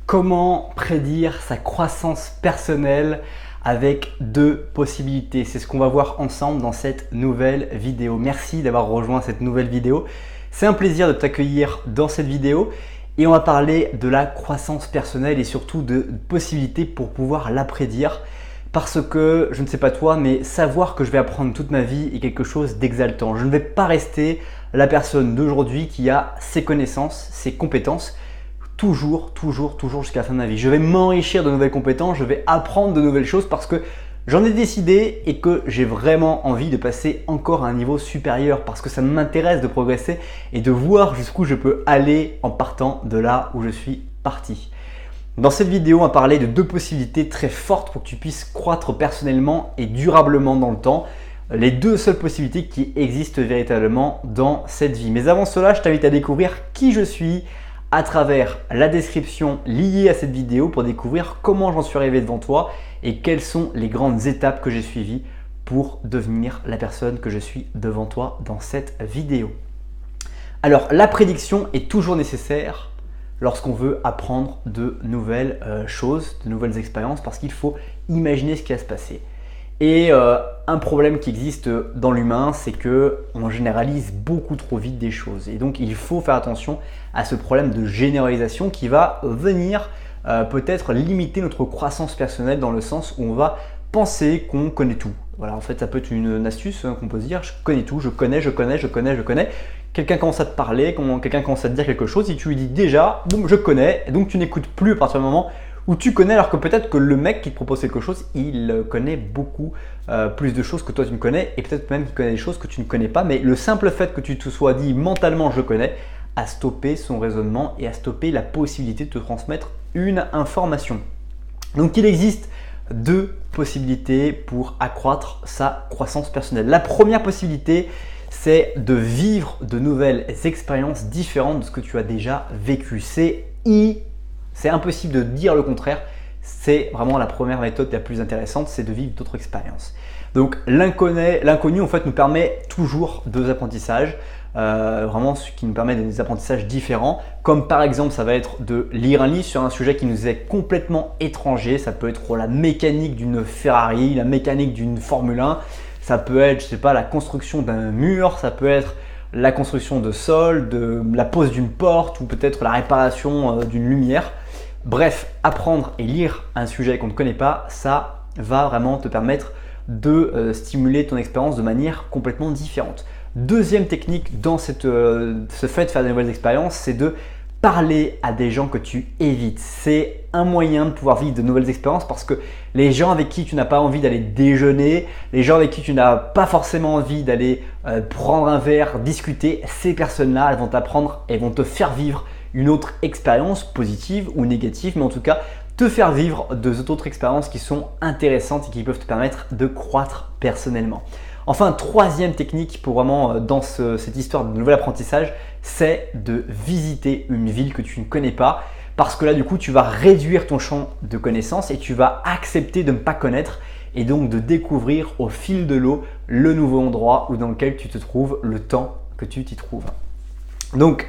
Comment prédire sa croissance personnelle avec deux possibilités? C'est ce qu'on va voir ensemble dans cette nouvelle vidéo. Merci d'avoir rejoint cette nouvelle vidéo. C'est un plaisir de t'accueillir dans cette vidéo et on va parler de la croissance personnelle et surtout de possibilités pour pouvoir la prédire. Parce que, je ne sais pas toi, mais savoir que je vais apprendre toute ma vie est quelque chose d'exaltant. Je ne vais pas rester la personne d'aujourd'hui qui a ses connaissances, ses compétences, toujours jusqu'à la fin de ma vie. Je vais m'enrichir de nouvelles compétences, je vais apprendre de nouvelles choses parce que j'en ai décidé et que j'ai vraiment envie de passer encore à un niveau supérieur parce que ça m'intéresse de progresser et de voir jusqu'où je peux aller en partant de là où je suis parti. Dans cette vidéo, on va parler de deux possibilités très fortes pour que tu puisses croître personnellement et durablement dans le temps. Les deux seules possibilités qui existent véritablement dans cette vie. Mais avant cela, je t'invite à découvrir qui je suis à travers la description liée à cette vidéo pour découvrir comment j'en suis arrivé devant toi et quelles sont les grandes étapes que j'ai suivies pour devenir la personne que je suis devant toi dans cette vidéo. Alors, la prédiction est toujours nécessaire lorsqu'on veut apprendre de nouvelles choses, de nouvelles expériences, parce qu'il faut imaginer ce qui va se passer. Et un problème qui existe dans l'humain, c'est qu'on généralise beaucoup trop vite des choses. Et donc, il faut faire attention à ce problème de généralisation qui va venir peut-être limiter notre croissance personnelle dans le sens où on va penser qu'on connaît tout. Voilà, en fait, ça peut être une astuce qu'on peut se dire, je connais tout, je connais. Quelqu'un commence à te parler, quelqu'un commence à te dire quelque chose et tu lui dis déjà, boum, je connais, et donc tu n'écoutes plus à partir du moment où tu connais, alors que peut-être que le mec qui te propose quelque chose, il connaît beaucoup plus de choses que toi tu ne connais et peut-être même qu'il connaît des choses que tu ne connais pas, mais le simple fait que tu te sois dit mentalement je connais a stoppé son raisonnement et a stoppé la possibilité de te transmettre une information. Donc il existe deux possibilités pour accroître sa croissance personnelle. La première possibilité, c'est de vivre de nouvelles expériences différentes de ce que tu as déjà vécu. C'est impossible de dire le contraire. C'est vraiment la première méthode la plus intéressante, c'est de vivre d'autres expériences. Donc l'inconnu en fait nous permet toujours deux apprentissages, vraiment ce qui nous permet des apprentissages différents, comme par exemple ça va être de lire un livre sur un sujet qui nous est complètement étranger. Ça peut être la mécanique d'une Ferrari, la mécanique d'une Formule 1. Ça peut être, je sais pas, la construction d'un mur, ça peut être la construction de sol, la pose d'une porte ou peut-être la réparation d'une lumière. Bref, apprendre et lire un sujet qu'on ne connaît pas, ça va vraiment te permettre de stimuler ton expérience de manière complètement différente. Deuxième technique dans ce fait de faire de nouvelles expériences, c'est de parler à des gens que tu évites. C'est un moyen de pouvoir vivre de nouvelles expériences parce que les gens avec qui tu n'as pas envie d'aller déjeuner, les gens avec qui tu n'as pas forcément envie d'aller prendre un verre, discuter, ces personnes-là, elles vont t'apprendre et vont te faire vivre une autre expérience positive ou négative, mais en tout cas te faire vivre d'autres expériences qui sont intéressantes et qui peuvent te permettre de croître personnellement. Enfin, troisième technique pour vraiment dans cette histoire de nouvel apprentissage, c'est de visiter une ville que tu ne connais pas parce que là du coup tu vas réduire ton champ de connaissances et tu vas accepter de ne pas connaître et donc de découvrir au fil de l'eau le nouveau endroit dans lequel tu te trouves, le temps que tu t'y trouves. Donc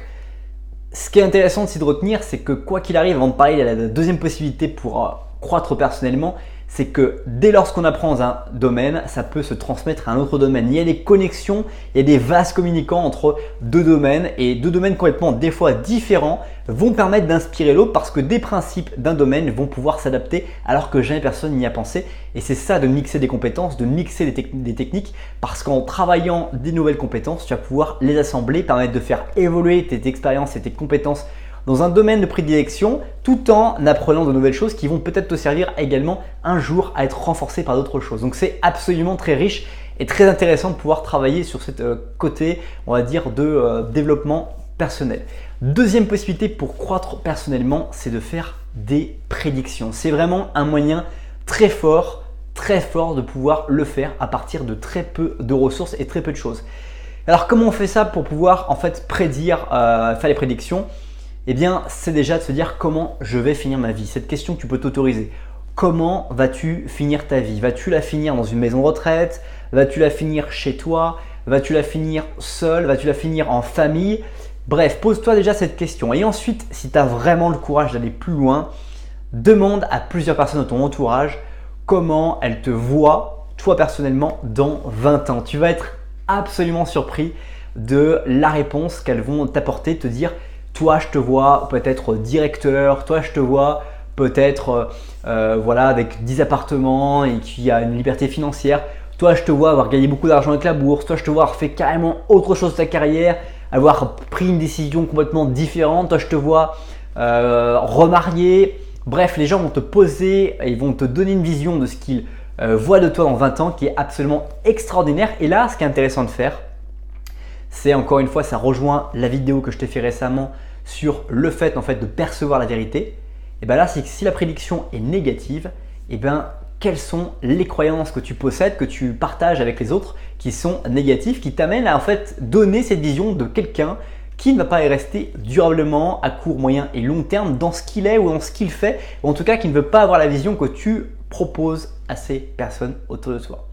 ce qui est intéressant aussi de retenir, c'est que quoi qu'il arrive, avant de parler de la deuxième possibilité pour croître personnellement, c'est que dès lors qu'on apprend dans un domaine, ça peut se transmettre à un autre domaine. Il y a des connexions, il y a des vases communicants entre deux domaines et deux domaines complètement des fois différents vont permettre d'inspirer l'autre parce que des principes d'un domaine vont pouvoir s'adapter alors que jamais personne n'y a pensé. Et c'est ça de mixer des compétences, de mixer des techniques parce qu'en travaillant des nouvelles compétences, tu vas pouvoir les assembler, permettre de faire évoluer tes expériences et tes compétences dans un domaine de prédilection tout en apprenant de nouvelles choses qui vont peut-être te servir également un jour à être renforcées par d'autres choses. Donc c'est absolument très riche et très intéressant de pouvoir travailler sur ce côté, on va dire, de développement personnel. Deuxième possibilité pour croître personnellement, c'est de faire des prédictions. C'est vraiment un moyen très fort de pouvoir le faire à partir de très peu de ressources et très peu de choses. Alors comment on fait ça pour pouvoir en fait prédire, faire les prédictions ? Eh bien, c'est déjà de se dire comment je vais finir ma vie. Cette question, tu peux t'autoriser. Comment vas-tu finir ta vie? Vas-tu la finir dans une maison de retraite? Vas-tu la finir chez toi? Vas-tu la finir seul? Vas-tu la finir en famille? Bref, pose-toi déjà cette question. Et ensuite, si tu as vraiment le courage d'aller plus loin, demande à plusieurs personnes de ton entourage comment elles te voient, toi personnellement, dans 20 ans. Tu vas être absolument surpris de la réponse qu'elles vont t'apporter, te dire toi je te vois peut-être directeur, toi je te vois peut-être voilà, avec 10 appartements et qui a une liberté financière, toi je te vois avoir gagné beaucoup d'argent avec la bourse, toi je te vois avoir fait carrément autre chose de ta carrière, avoir pris une décision complètement différente, toi je te vois remarié. Bref, les gens vont te poser, ils vont te donner une vision de ce qu'ils voient de toi dans 20 ans qui est absolument extraordinaire. Et là, ce qui est intéressant de faire, c'est encore une fois, ça rejoint la vidéo que je t'ai fait récemment sur le fait en fait de percevoir la vérité. Et bien là, si la prédiction est négative, et bien quelles sont les croyances que tu possèdes, que tu partages avec les autres qui sont négatives, qui t'amènent à en fait donner cette vision de quelqu'un qui ne va pas y rester durablement à court, moyen et long terme dans ce qu'il est ou dans ce qu'il fait, ou en tout cas qui ne veut pas avoir la vision que tu proposes à ces personnes autour de toi.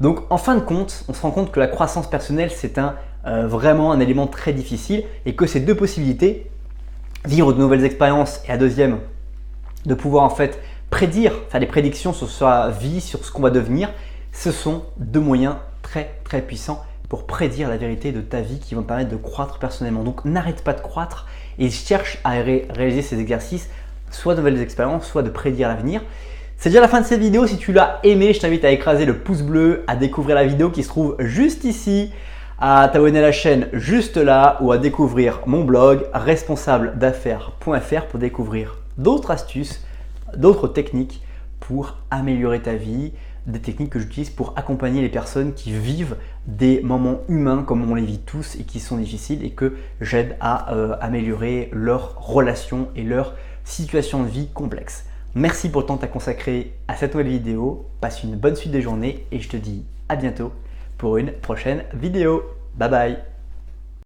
Donc en fin de compte, on se rend compte que la croissance personnelle, c'est vraiment un élément très difficile et que ces deux possibilités, vivre de nouvelles expériences et la deuxième, de pouvoir en fait prédire, faire des prédictions sur sa vie, sur ce qu'on va devenir, ce sont deux moyens très très puissants pour prédire la vérité de ta vie qui vont te permettre de croître personnellement. Donc n'arrête pas de croître et cherche à réaliser ces exercices, soit de nouvelles expériences, soit de prédire l'avenir. C'est déjà la fin de cette vidéo. Si tu l'as aimé, je t'invite à écraser le pouce bleu, à découvrir la vidéo qui se trouve juste ici, à t'abonner à la chaîne juste là ou à découvrir mon blog responsabledaffaires.fr pour découvrir d'autres astuces, d'autres techniques pour améliorer ta vie, des techniques que j'utilise pour accompagner les personnes qui vivent des moments humains comme on les vit tous et qui sont difficiles et que j'aide à améliorer leurs relations et leur situation de vie complexe. Merci pour le temps que tu as consacré à cette nouvelle vidéo. Passe une bonne suite de journée et je te dis à bientôt pour une prochaine vidéo. Bye bye.